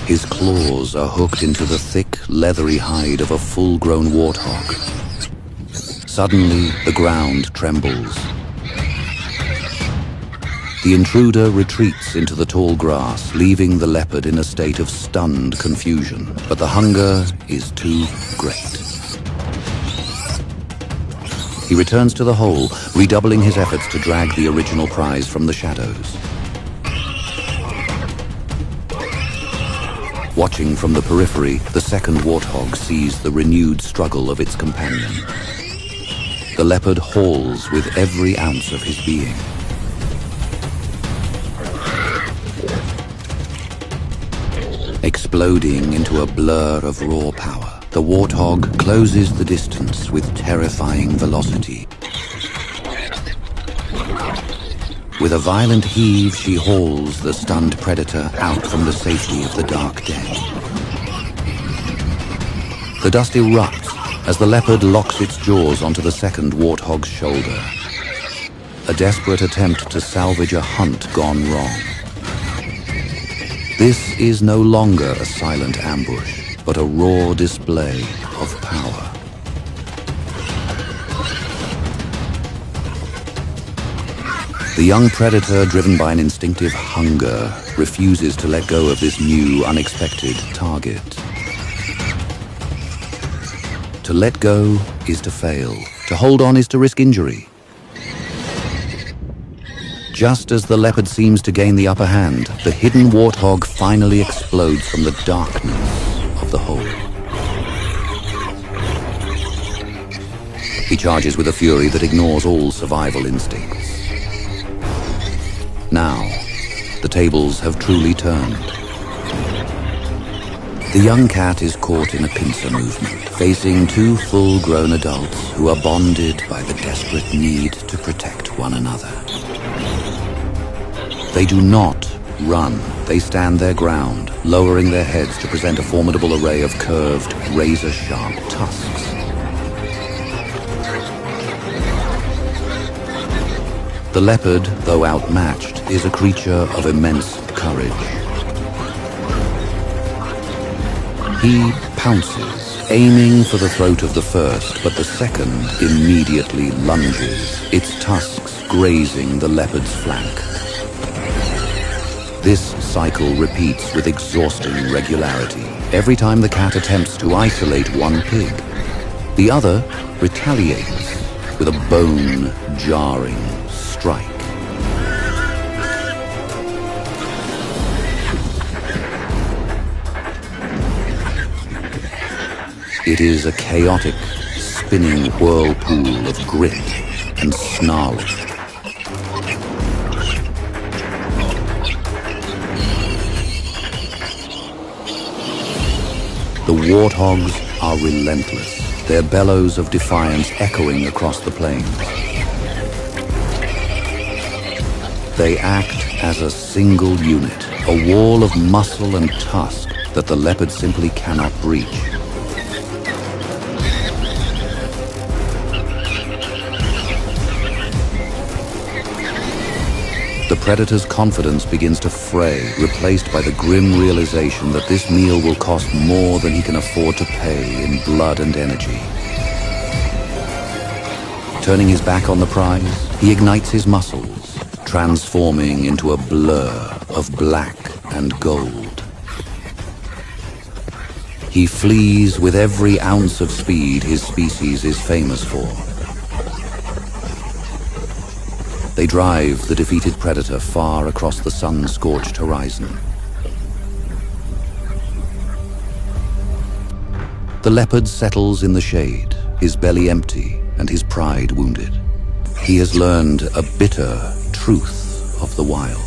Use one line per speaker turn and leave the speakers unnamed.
His claws are hooked into the thick, leathery hide of a full-grown warthog. Suddenly, the ground trembles. The intruder retreats into the tall grass, leaving the leopard in a state of stunned confusion. But the hunger is too great. He returns to the hole, redoubling his efforts to drag the original prize from the shadows. Watching from the periphery, the second warthog sees the renewed struggle of its companion. The leopard hauls with every ounce of his being. Exploding into a blur of raw power, the warthog closes the distance with terrifying velocity. With a violent heave, she hauls the stunned predator out from the safety of the dark den. The dust erupts as the leopard locks its jaws onto the second warthog's shoulder. A desperate attempt to salvage a hunt gone wrong. This is no longer a silent ambush, but a raw display of power. The young predator, driven by an instinctive hunger, refuses to let go of this new, unexpected target. To let go is to fail. To hold on is to risk injury. Just as the leopard seems to gain the upper hand, the hidden warthog finally explodes from the darkness of the hole. He charges with a fury that ignores all survival instincts. Now, the tables have truly turned. The young cat is caught in a pincer movement, facing two full-grown adults who are bonded by the desperate need to protect one another. They do not run. They stand their ground, lowering their heads to present a formidable array of curved, razor-sharp tusks. The leopard, though outmatched, is a creature of immense courage. He pounces, aiming for the throat of the first, but the second immediately lunges, its tusks grazing the leopard's flank. This cycle repeats with exhausting regularity. Every time the cat attempts to isolate one pig, the other retaliates with a bone-jarring strike. It is a chaotic, spinning whirlpool of grit and snarling. The warthogs are relentless, their bellows of defiance echoing across the plains. They act as a single unit, a wall of muscle and tusk that the leopard simply cannot breach. The predator's confidence begins to fray, replaced by the grim realization that this meal will cost more than he can afford to pay in blood and energy. Turning his back on the prize, he ignites his muscles, transforming into a blur of black and gold. He flees with every ounce of speed his species is famous for. They drive the defeated predator far across the sun-scorched horizon. The leopard settles in the shade, his belly empty and his pride wounded. He has learned a bitter truth of the wild.